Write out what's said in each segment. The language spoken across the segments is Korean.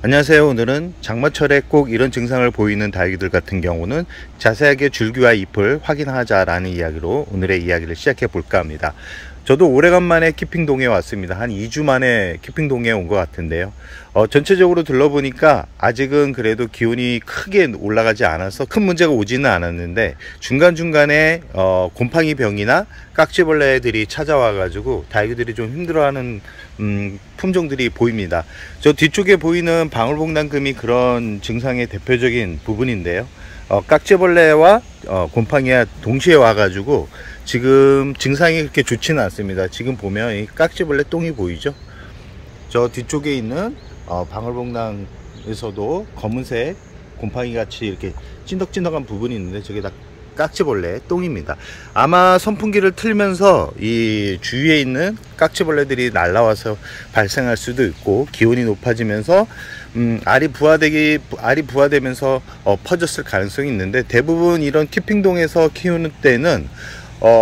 안녕하세요. 오늘은 장마철에 꼭 이런 증상을 보이는 다육이들 같은 경우는 자세하게 줄기와 잎을 확인하자라는 이야기로 오늘의 이야기를 시작해 볼까 합니다. 저도 오래간만에 키핑동에 왔습니다. 한 2주 만에 키핑동에 온 것 같은데요. 전체적으로 둘러보니까 아직은 그래도 기온이 크게 올라가지 않아서 큰 문제가 오지는 않았는데 중간중간에 곰팡이 병이나 깍지벌레들이 찾아와 가지고 다육이들이 좀 힘들어하는 품종들이 보입니다. 저 뒤쪽에 보이는 방울복랑금이 그런 증상의 대표적인 부분인데요. 깍지벌레와 곰팡이가 동시에 와가지고 지금 증상이 그렇게 좋지는 않습니다. 지금 보면 이 깍지벌레 똥이 보이죠? 저 뒤쪽에 있는 방울복랑에서도 검은색 곰팡이 같이 이렇게 찐덕찐덕한 부분이 있는데 저게 다 깍지벌레 똥입니다. 아마 선풍기를 틀면서 이 주위에 있는 깍지벌레들이 날라와서 발생할 수도 있고, 기온이 높아지면서 알이 부화되면서 퍼졌을 가능성이 있는데, 대부분 이런 키핑동에서 키우는 때는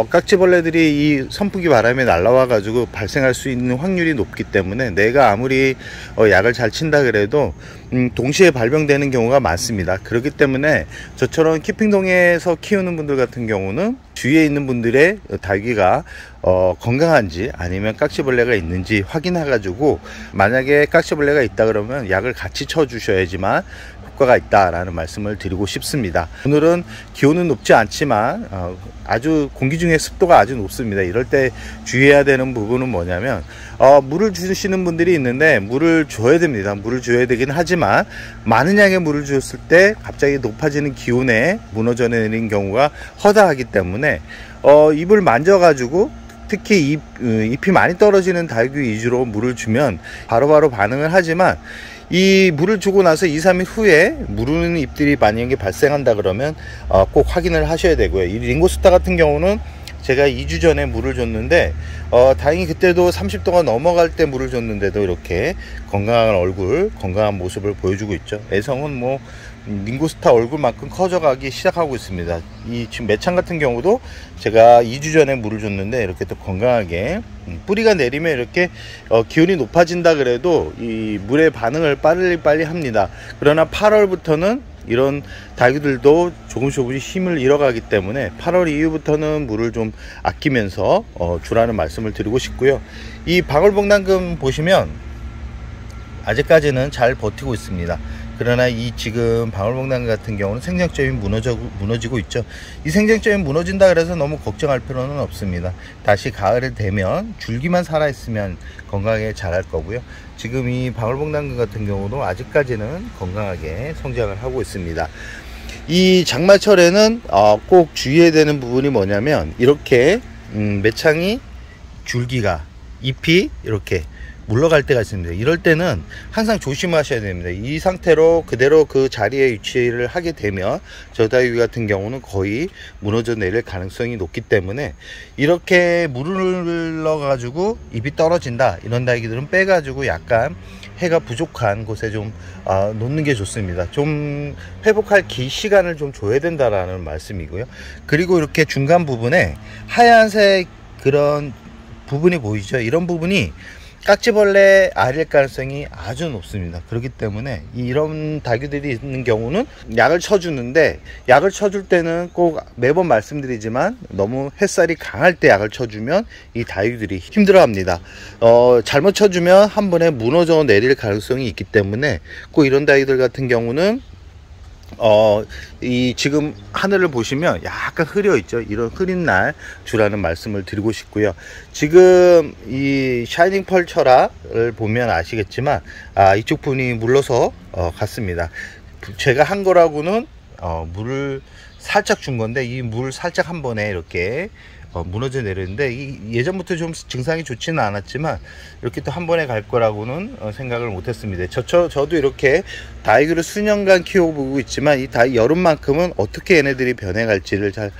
깍지벌레들이 이 선풍기 바람에 날라와 가지고 발생할 수 있는 확률이 높기 때문에 내가 아무리 약을 잘 친다 그래도 동시에 발병되는 경우가 많습니다. 그렇기 때문에 저처럼 키핑동에서 키우는 분들 같은 경우는 주위에 있는 분들의 다육이가 건강한지 아니면 깍지벌레가 있는지 확인해 가지고, 만약에 깍지벌레가 있다 그러면 약을 같이 쳐 주셔야지만 효과가 있다라는 말씀을 드리고 싶습니다. 오늘은 기온은 높지 않지만 아주 공기 중에 습도가 아주 높습니다. 이럴 때 주의해야 되는 부분은 뭐냐면, 물을 주시는 분들이 있는데 물을 줘야 됩니다. 물을 줘야 되긴 하지만 많은 양의 물을 주었을 때 갑자기 높아지는 기온에 무너져 내리는 경우가 허다하기 때문에 잎을 만져 가지고, 특히 잎이 많이 떨어지는 다육이 위주로 물을 주면 바로바로 반응을 하지만, 이 물을 주고 나서 2-3일 후에 무르는 잎들이 만약에 발생한다 그러면 꼭 확인을 하셔야 되고요. 이 링고스타 같은 경우는 제가 2주 전에 물을 줬는데 다행히 그때도 30도가 넘어갈 때 물을 줬는데도 이렇게 건강한 얼굴, 건강한 모습을 보여주고 있죠. 애성은 뭐 링고스타 얼굴만큼 커져가기 시작하고 있습니다. 이 지금 매창 같은 경우도 제가 2주 전에 물을 줬는데 이렇게 또 건강하게, 뿌리가 내리면 이렇게 기온이 높아진다 그래도 이 물의 반응을 빨리 합니다. 그러나 8월부터는 이런 다육이들도 조금씩 힘을 잃어가기 때문에 8월 이후부터는 물을 좀 아끼면서 주라는 말씀을 드리고 싶고요. 이 방울복랑금 보시면 아직까지는 잘 버티고 있습니다. 그러나 이 지금 방울복랑금 같은 경우는 생장점이 무너지고 있죠. 이 생장점이 무너진다 그래서 너무 걱정할 필요는 없습니다. 다시 가을이 되면 줄기만 살아있으면 건강하게 자랄 거고요. 지금 이 방울복랑금 같은 경우도 아직까지는 건강하게 성장을 하고 있습니다. 이 장마철에는 꼭 주의해야 되는 부분이 뭐냐면, 이렇게 매창이, 줄기가, 잎이 이렇게 물러갈 때가 있습니다. 이럴 때는 항상 조심하셔야 됩니다. 이 상태로 그대로 그 자리에 위치를 하게 되면 저 다육이 같은 경우는 거의 무너져 내릴 가능성이 높기 때문에, 이렇게 물러 가지고 잎이 떨어진다 이런 다육이들은 빼 가지고 약간 해가 부족한 곳에 좀 놓는 게 좋습니다. 좀 회복할 시간을 좀 줘야 된다라는 말씀이고요. 그리고 이렇게 중간 부분에 하얀색 그런 부분이 보이죠. 이런 부분이 깍지벌레 알일 가능성이 아주 높습니다. 그렇기 때문에 이런 다육이들이 있는 경우는 약을 쳐주는데, 약을 쳐줄 때는 꼭 매번 말씀드리지만 너무 햇살이 강할 때 약을 쳐주면 이 다육이들이 힘들어합니다. 잘못 쳐주면 한 번에 무너져 내릴 가능성이 있기 때문에 꼭 이런 다육이들 같은 경우는 이 지금 하늘을 보시면 약간 흐려 있죠. 이런 흐린 날 주라는 말씀을 드리고 싶고요. 지금 이 샤이닝 펄 철화를 보면 아시겠지만 이쪽 분이 물러서 갔습니다. 제가 한 거라고는 물을 살짝 준 건데, 이 물 살짝 한 번에 이렇게 무너져 내렸는데, 예전부터 좀 증상이 좋지는 않았지만 이렇게 또 한 번에 갈 거라고는 생각을 못했습니다. 저도 이렇게 다육이를 수년간 키워보고 있지만 이 여름만큼은 어떻게 얘네들이 변해갈지를 잘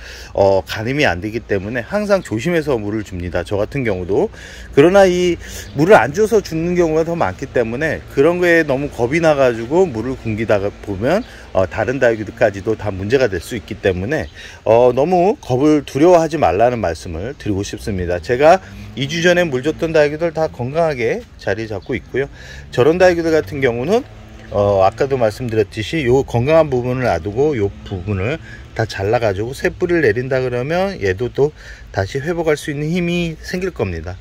가늠이 안 되기 때문에 항상 조심해서 물을 줍니다. 저 같은 경우도. 그러나 이 물을 안 줘서 죽는 경우가 더 많기 때문에 그런 거에 너무 겁이 나가지고 물을 굶기다가 보면 다른 다육이들까지도 다 문제가 될 수 있기 때문에 너무 겁을 두려워하지 말라는 말씀을 드리고 싶습니다. 제가 2주 전에 물 줬던 다육이들 다 건강하게 자리 잡고 있고요. 저런 다육이들 같은 경우는 아까도 말씀드렸듯이 요 건강한 부분을 놔두고 요 부분을 다 잘라 가지고 새 뿌리를 내린다 그러면 얘도 또 다시 회복할 수 있는 힘이 생길 겁니다.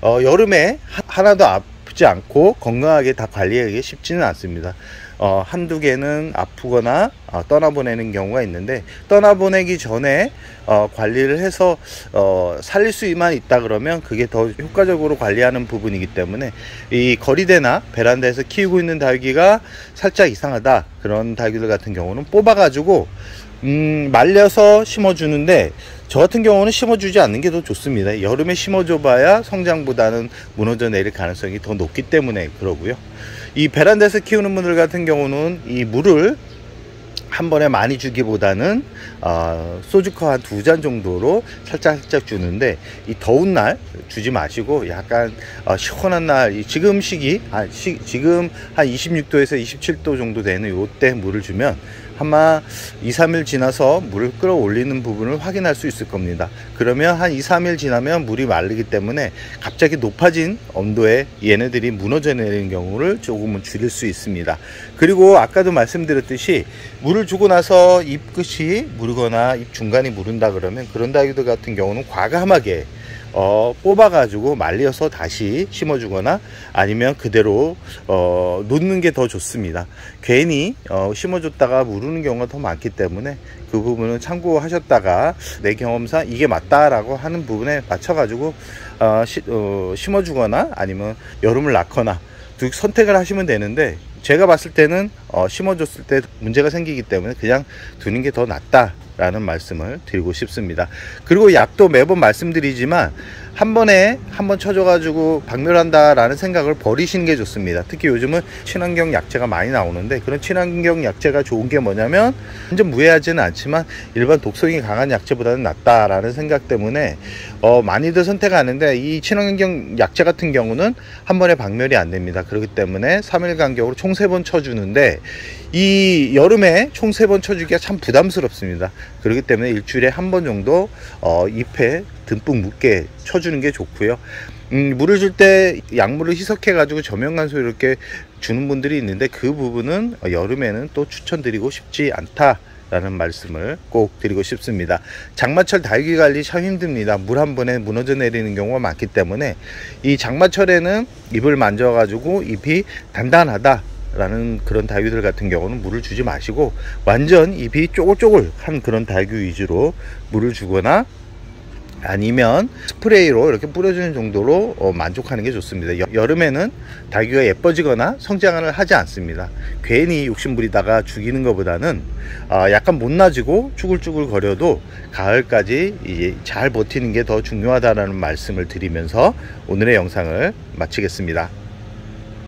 여름에 하나도 아프지 않고 건강하게 다 관리하기 쉽지는 않습니다. 한두 개는 아프거나 떠나보내는 경우가 있는데, 떠나보내기 전에 관리를 해서 살릴 수만 있다 그러면 그게 더 효과적으로 관리하는 부분이기 때문에, 이 거리대나 베란다에서 키우고 있는 다육이가 살짝 이상하다 그런 다육이들 같은 경우는 뽑아 가지고 말려서 심어주는데, 저 같은 경우는 심어주지 않는 게 더 좋습니다. 여름에 심어줘 봐야 성장보다는 무너져 내릴 가능성이 더 높기 때문에 그러고요. 이 베란다에서 키우는 분들 같은 경우는 이 물을 한 번에 많이 주기보다는 소주컵 한 2잔 정도로 살짝 주는데, 이 더운 날 주지 마시고 약간 시원한 날, 지금 시기 지금 한 26도에서 27도 정도 되는 요때 물을 주면 아마 2-3일 지나서 물을 끌어올리는 부분을 확인할 수 있을 겁니다. 그러면 한 2-3일 지나면 물이 마르기 때문에 갑자기 높아진 온도에 얘네들이 무너져 내리는 경우를 조금은 줄일 수 있습니다. 그리고 아까도 말씀드렸듯이 물을 주고 나서 잎 끝이 무르거나 잎 중간이 무른다 그러면, 그런 다육이들 같은 경우는 과감하게 뽑아 가지고 말려서 다시 심어 주거나 아니면 그대로 놓는 게 더 좋습니다. 괜히 심어 줬다가 무르는 경우가 더 많기 때문에 그 부분은 참고하셨다가 내 경험상 이게 맞다라고 하는 부분에 맞춰 가지고 심어 주거나 아니면 여름을 낳거나 선택을 하시면 되는데, 제가 봤을 때는 심어 줬을 때 문제가 생기기 때문에 그냥 두는 게 더 낫다 라는 말씀을 드리고 싶습니다. 그리고 약도 매번 말씀드리지만 한 번에 한 번 쳐줘 가지고 박멸한다 라는 생각을 버리시는 게 좋습니다. 특히 요즘은 친환경 약재가 많이 나오는데, 그런 친환경 약재가 좋은 게 뭐냐면 완전 무해하지는 않지만 일반 독성이 강한 약재보다는 낫다 라는 생각 때문에 많이들 선택하는데, 이 친환경 약재 같은 경우는 한 번에 박멸이 안 됩니다. 그렇기 때문에 3일 간격으로 총 3번 쳐주는데, 이 여름에 총 3번 쳐주기가 참 부담스럽습니다. 그렇기 때문에 일주일에 한 번 정도 잎에 듬뿍 묻게 쳐주는 게 좋고요. 물을 줄 때 약물을 희석해 가지고 저명간소 이렇게 주는 분들이 있는데, 그 부분은 여름에는 또 추천드리고 싶지 않다 라는 말씀을 꼭 드리고 싶습니다. 장마철 다육이 관리 참 힘듭니다. 물 한 번에 무너져 내리는 경우가 많기 때문에, 이 장마철에는 잎을 만져 가지고 잎이 단단하다 라는 그런 다육이들 같은 경우는 물을 주지 마시고 완전 잎이 쪼글쪼글한 그런 다육이 위주로 물을 주거나 아니면 스프레이로 이렇게 뿌려주는 정도로 만족하는 게 좋습니다. 여름에는 다육이가 예뻐지거나 성장을 하지 않습니다. 괜히 욕심부리다가 죽이는 것보다는 약간 못나지고 쭈글쭈글 거려도 가을까지 이제 잘 버티는 게 더 중요하다는 말씀을 드리면서 오늘의 영상을 마치겠습니다.